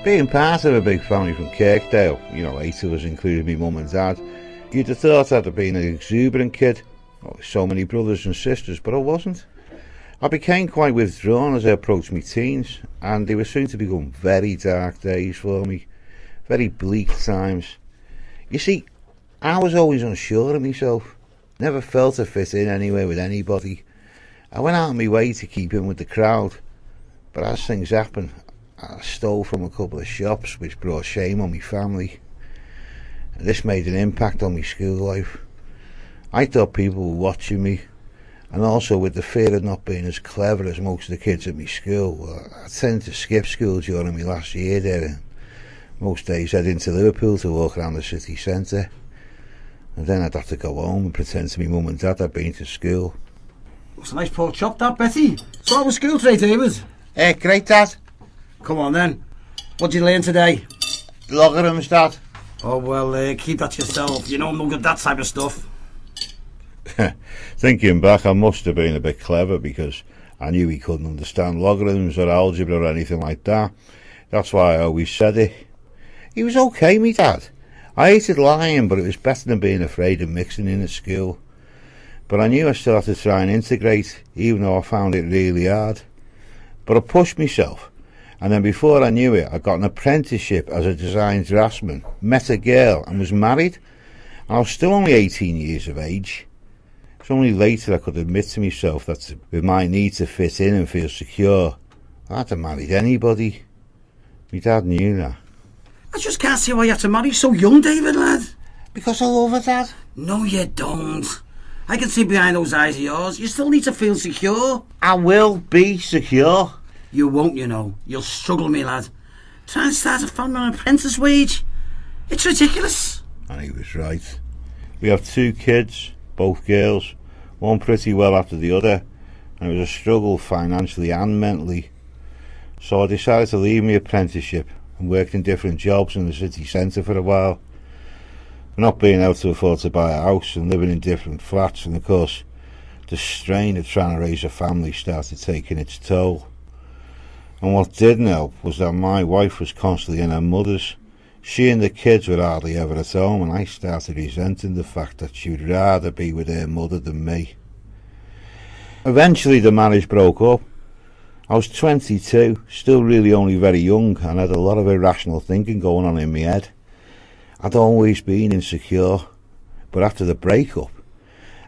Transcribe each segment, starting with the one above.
Being part of a big family from Kirkdale, 8 of us including me mum and dad, you'd have thought I'd have been an exuberant kid, with so many brothers and sisters, but I wasn't. I became quite withdrawn as I approached my teens, and they were soon to become very dark days for me, very bleak times. You see, I was always unsure of myself, never felt to fit in anywhere with anybody. I went out of my way to keep in with the crowd, but as things happened, I stole from a couple of shops, which brought shame on my family. And this made an impact on my school life. I thought people were watching me, and also with the fear of not being as clever as most of the kids at my school, I tended to skip school during my last year there. Most days I'd into Liverpool to walk around the city centre, and then I'd have to go home and pretend to my mum and dad I'd been to school. Looks a nice pork chop, that, Betty. So how was school today, David? Great, Dad. Come on then. What did you learn today? Logarithms, Dad. Oh, well, keep that to yourself. You know I'm not good at that type of stuff. Thinking back, I must have been a bit clever because I knew he couldn't understand logarithms or algebra or anything like that. That's why I always said it. He was okay, me dad. I hated lying, but it was better than being afraid of mixing in at school. But I knew I still had to try and integrate, even though I found it really hard. But I pushed myself, and then before I knew it, I got an apprenticeship as a design draftsman, met a girl and was married. And I was still only 18 years of age. It's only later I could admit to myself that with my need to fit in and feel secure, I'd have married anybody. My dad knew that. I just can't see why you have to marry so young, David, lad. Because I love her, Dad. No, you don't. I can see behind those eyes of yours. You still need to feel secure. I will be secure. You won't, you know. You'll struggle, me lad. Try and start a family on an apprentice wage. It's ridiculous. And he was right. We have 2 kids, both girls, one pretty well after the other, and it was a struggle financially and mentally. So I decided to leave my apprenticeship and worked in different jobs in the city centre for a while. Not being able to afford to buy a house and living in different flats, and of course the strain of trying to raise a family started taking its toll. And what didn't help was that my wife was constantly in her mother's. She and the kids were hardly ever at home, and I started resenting the fact that she'd rather be with her mother than me. Eventually the marriage broke up. I was 22, still really only very young, and had a lot of irrational thinking going on in my head. I'd always been insecure, but after the breakup,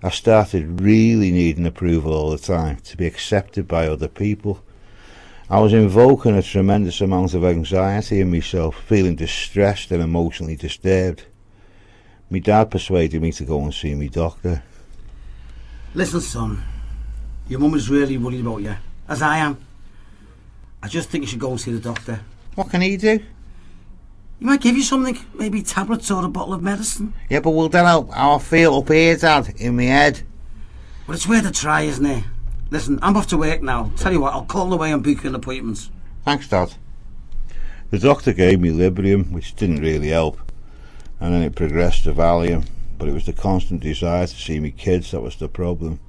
I started really needing approval all the time, to be accepted by other people. I was invoking a tremendous amount of anxiety in myself, feeling distressed and emotionally disturbed. My dad persuaded me to go and see my doctor. Listen, son, your mum is really worried about you, as I am. I just think you should go and see the doctor. What can he do? He might give you something, maybe tablets or a bottle of medicine. Yeah, but will that help how I feel up here, Dad, in my head? Well, it's worth a try, isn't it? Listen, I'm off to work now. Tell you what, I'll call away and book you an appointment. Thanks, Dad. The doctor gave me Librium, which didn't really help, and then it progressed to Valium, but it was the constant desire to see me kids that was the problem.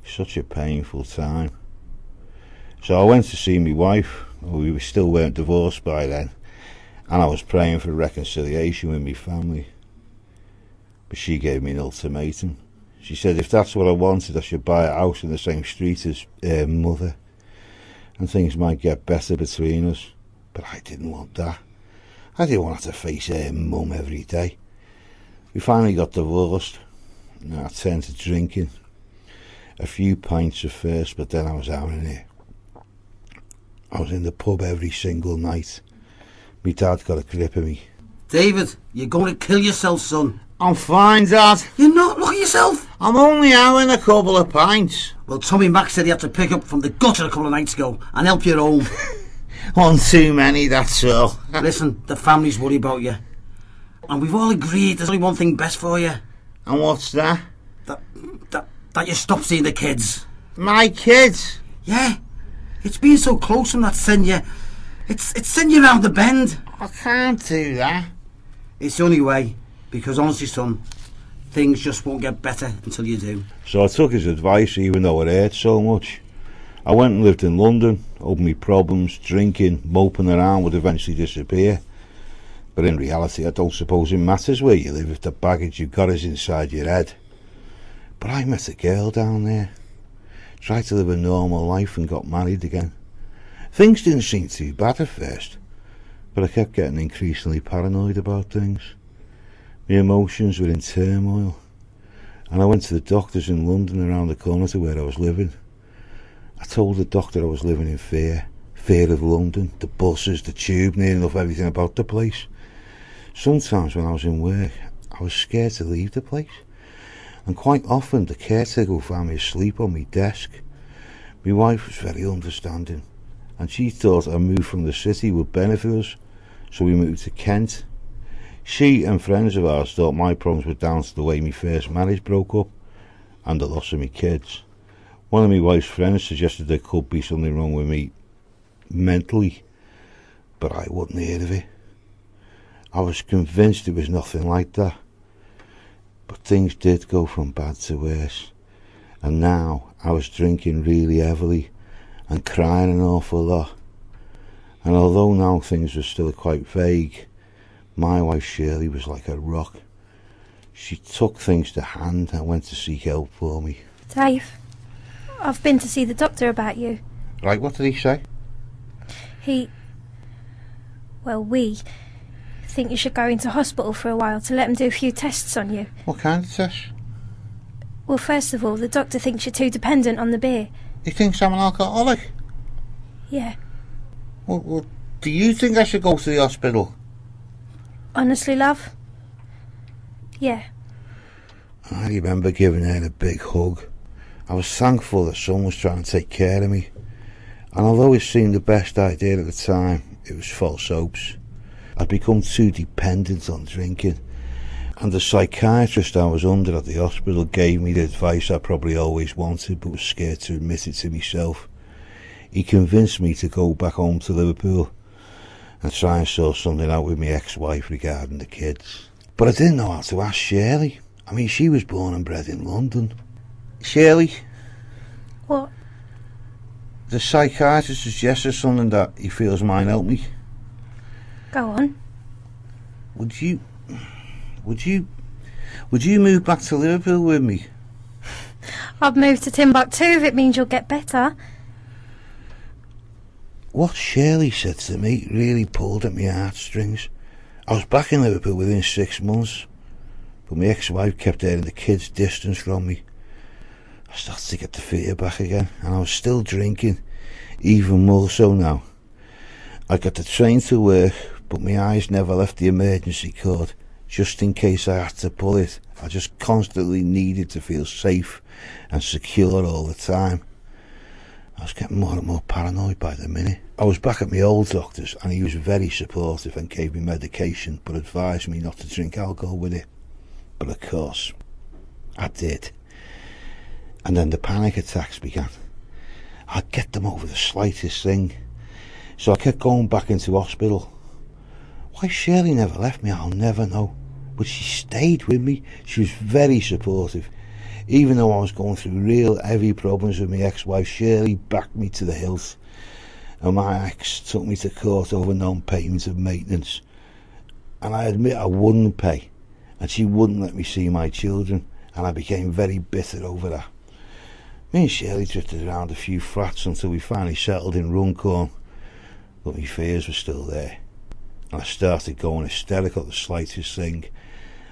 Such a painful time. So I went to see my wife. We still weren't divorced by then, and I was praying for reconciliation with my family. But she gave me an ultimatum. She said if that's what I wanted, I should buy a house in the same street as her mother, and things might get better between us. But I didn't want that. I didn't want to face her mum every day. We finally got divorced, and I turned to drinking. A few pints at first, but then I was out in it. I was in the pub every single night. My dad got a grip of me. David, you're going to kill yourself, son. I'm fine, Dad. You're not? Look at yourself. I'm only having a couple of pints. Well, Tommy Mac said he had to pick up from the gutter a couple of nights ago and help you home. One too many, that's all. Listen, the family's worried about you. And we've all agreed there's only one thing best for you. And what's that? That you stop seeing the kids. My kids? Yeah. It's being so close and that send you... It's send you round the bend. I can't do that. It's the only way. Because honestly, son, things just won't get better until you do. So I took his advice, even though it hurt so much. I went and lived in London, hoping my problems, drinking, moping around would eventually disappear. But in reality, I don't suppose it matters where you live if the baggage you've got is inside your head. But I met a girl down there, tried to live a normal life and got married again. Things didn't seem too bad at first, but I kept getting increasingly paranoid about things. My emotions were in turmoil, and I went to the doctors in London around the corner to where I was living. I told the doctor I was living in fear of London, the buses, the tube, near enough everything about the place. Sometimes when I was in work, I was scared to leave the place, and quite often the caretaker would find me asleep on my desk. My wife was very understanding, and she thought a move from the city would benefit us, so we moved to Kent. She and friends of ours thought my problems were down to the way my first marriage broke up and the loss of my kids. One of my wife's friends suggested there could be something wrong with me mentally, but I wouldn't hear of it. I was convinced it was nothing like that. But things did go from bad to worse, and now I was drinking really heavily and crying an awful lot. And although now things were still quite vague, my wife Shirley was like a rock. She took things to hand and went to seek help for me. Dave, I've been to see the doctor about you. Right, what did he say? We think you should go into hospital for a while to let him do a few tests on you. What kind of tests? Well, first of all, the doctor thinks you're too dependent on the beer. He thinks I'm an alcoholic? Yeah. Well, do you think I should go to the hospital? Honestly, love? Yeah. I remember giving her a big hug. I was thankful that someone was trying to take care of me. And although it seemed the best idea at the time, it was false hopes. I'd become too dependent on drinking, and the psychiatrist I was under at the hospital gave me the advice I probably always wanted but was scared to admit it to myself. He convinced me to go back home to Liverpool and try and sort something out with my ex-wife regarding the kids. But I didn't know how to ask Shirley. I mean, she was born and bred in London. Shirley? What? The psychiatrist suggested something that he feels might help me. Go on. Would you move back to Liverpool with me? I've moved to Timbuktu if it means you'll get better. What Shirley said to me really pulled at my heartstrings. I was back in Liverpool within 6 months, but my ex-wife kept her and the kids distance from me. I started to get the fear back again, and I was still drinking, even more so now. I got the train to work, but my eyes never left the emergency cord, just in case I had to pull it. I just constantly needed to feel safe and secure all the time. I was getting more and more paranoid by the minute. I was back at my old doctor's, and he was very supportive and gave me medication, but advised me not to drink alcohol with it. But of course, I did. And then the panic attacks began. I'd get them over the slightest thing. So I kept going back into hospital. Why Shirley never left me, I'll never know. But she stayed with me. She was very supportive. Even though I was going through real heavy problems with my ex-wife, Shirley backed me to the hilt. And my ex took me to court over non-payment of maintenance. And I admit I wouldn't pay. And she wouldn't let me see my children. And I became very bitter over that. Me and Shirley drifted around a few flats until we finally settled in Runcorn. But my fears were still there. And I started going hysterical at the slightest thing.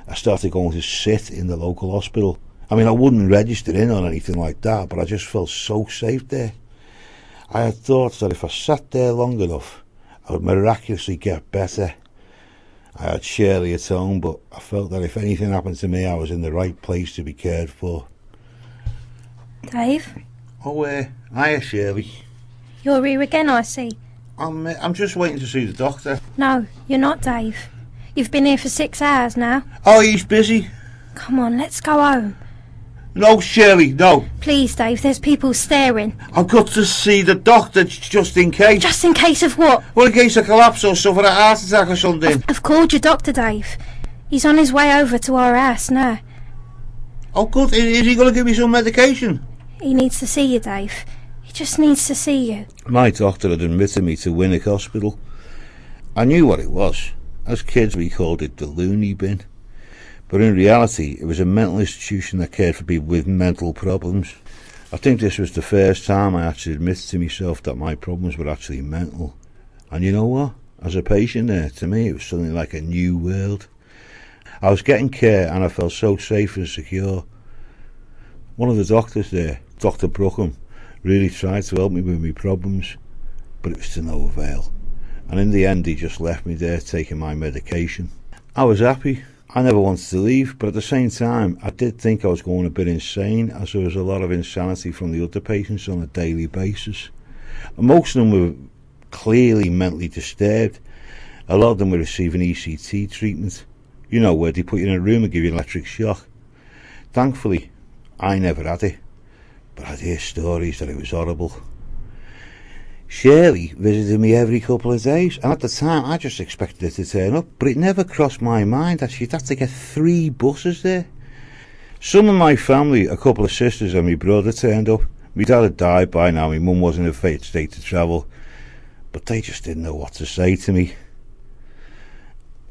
I started going to sit in the local hospital. I mean, I wouldn't register in or anything like that, but I just felt so safe there. I had thought that if I sat there long enough, I would miraculously get better. I had Shirley at home, but I felt that if anything happened to me, I was in the right place to be cared for. Dave? Oh, hiya, Shirley. You're here again, I see. I'm just waiting to see the doctor. No, you're not, Dave. You've been here for 6 hours now. Oh, he's busy. Come on, let's go home. No, Shirley, no. Please, Dave, there's people staring. I've got to see the doctor just in case. Just in case of what? Well, in case I collapse or suffer a heart attack or something. I've called your doctor, Dave. He's on his way over to our house now. Oh, good. Is he going to give me some medication? He needs to see you, Dave. He just needs to see you. My doctor had admitted me to Winnick Hospital. I knew what it was. As kids we called it the loony bin. But in reality it was a mental institution that cared for people with mental problems. I think this was the first time I actually admitted to myself that my problems were actually mental. And you know what? As a patient there, to me it was something like a new world. I was getting care and I felt so safe and secure. One of the doctors there, Dr. Brookham, really tried to help me with my problems, but it was to no avail. And in the end he just left me there taking my medication. I was happy. I never wanted to leave, but at the same time I did think I was going a bit insane, as there was a lot of insanity from the other patients on a daily basis. And most of them were clearly mentally disturbed. A lot of them were receiving ECT treatment, you know, where they put you in a room and give you an electric shock. Thankfully I never had it, but I'd hear stories that it was horrible. Shirley visited me every couple of days, and at the time I just expected her to turn up, but it never crossed my mind that she'd have to get 3 buses there. Some of my family, a couple of sisters and my brother, turned up. My dad had died by now, my mum wasn't in a fit state to travel, but they just didn't know what to say to me.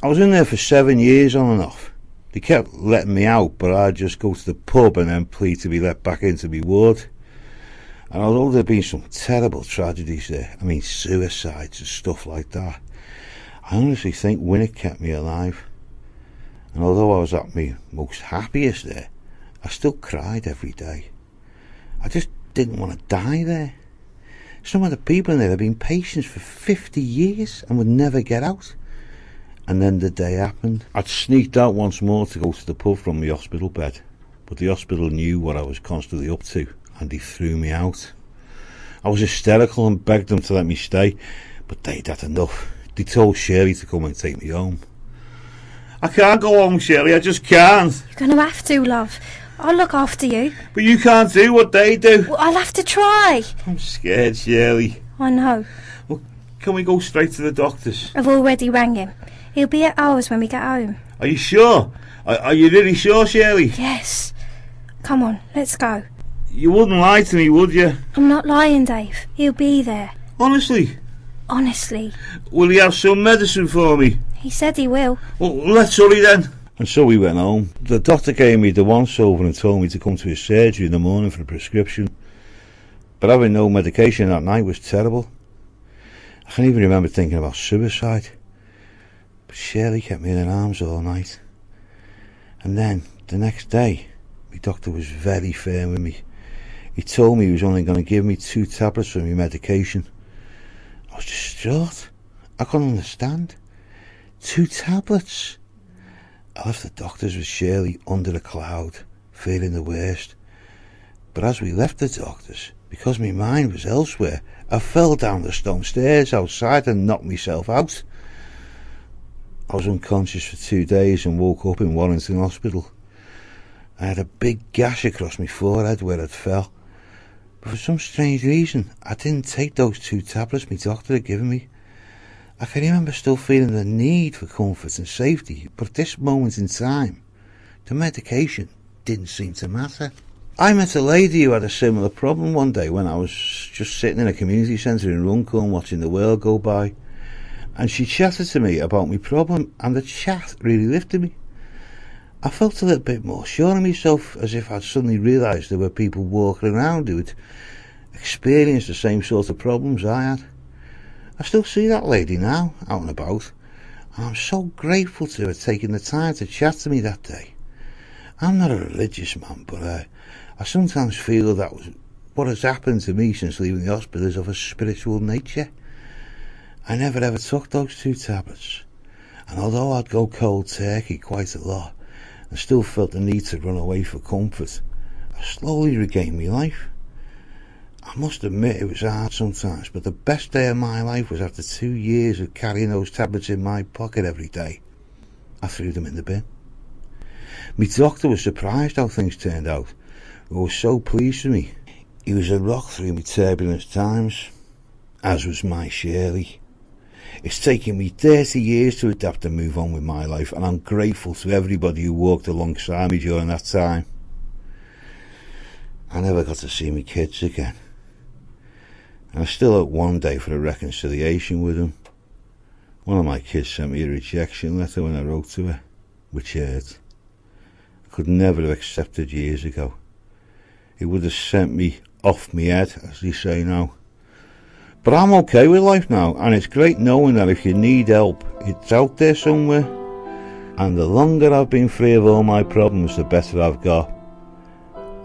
I was in there for 7 years on and off. They kept letting me out, but I'd just go to the pub and then plead to be let back into my ward. And although there had been some terrible tragedies there, I mean suicides and stuff like that, I honestly think Winnick kept me alive. And although I was at my most happiest there, I still cried every day. I just didn't want to die there. Some of the people in there had been patients for 50 years and would never get out. And then the day happened. I'd sneaked out once more to go to the pub from my hospital bed, but the hospital knew what I was constantly up to, and they threw me out. I was hysterical and begged them to let me stay, but they'd had enough. They told Shirley to come and take me home. I can't go home, Shirley, I just can't. You're going to have to, love. I'll look after you. But you can't do what they do. Well, I'll have to try. I'm scared, Shirley. I know. Well, can we go straight to the doctor's? I've already rang him. He'll be at ours when we get home. Are you sure? Are you really sure, Shirley? Yes. Come on, let's go. You wouldn't lie to me, would you? I'm not lying, Dave. He'll be there. Honestly? Honestly. Will he have some medicine for me? He said he will. Well, let's hurry then. And so we went home. The doctor gave me the once-over and told me to come to his surgery in the morning for a prescription. But having no medication that night was terrible. I can even remember thinking about suicide. But Shirley kept me in her arms all night. And then, the next day, my doctor was very firm with me. He told me he was only going to give me 2 tablets for my medication. I was distraught. I couldn't understand. 2 tablets? I left the doctors with Shirley under a cloud, feeling the worst. But as we left the doctors, because my mind was elsewhere, I fell down the stone stairs outside and knocked myself out. I was unconscious for 2 days and woke up in Warrington Hospital. I had a big gash across my forehead where I'd fell. But for some strange reason, I didn't take those 2 tablets my doctor had given me. I can remember still feeling the need for comfort and safety, but at this moment in time, the medication didn't seem to matter. I met a lady who had a similar problem one day when I was just sitting in a community centre in Runcorn watching the world go by. And she chatted to me about my problem, and the chat really lifted me. I felt a little bit more sure of myself, as if I'd suddenly realised there were people walking around who had experienced the same sort of problems I had. I still see that lady now, out and about, and I'm so grateful to her taking the time to chat to me that day. I'm not a religious man, but I sometimes feel that what has happened to me since leaving the hospital is of a spiritual nature. I never ever took those 2 tablets, and although I'd go cold turkey quite a lot and still felt the need to run away for comfort, I slowly regained my life. I must admit it was hard sometimes, but the best day of my life was after 2 years of carrying those tablets in my pocket every day. I threw them in the bin. My doctor was surprised how things turned out. He was so pleased with me. He was a rock through my turbulent times, as was my Shirley. It's taken me 30 years to adapt and move on with my life, and I'm grateful to everybody who walked alongside me during that time. I never got to see my kids again. And I still hope one day for a reconciliation with him. One of my kids sent me a rejection letter when I wrote to her, which hurt. I could never have accepted years ago. It would have sent me off my head, as they say now. But I'm okay with life now, and it's great knowing that if you need help, it's out there somewhere. And the longer I've been free of all my problems, the better I've got.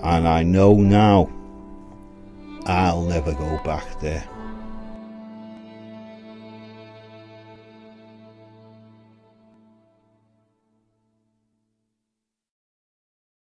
And I know now I'll never go back there.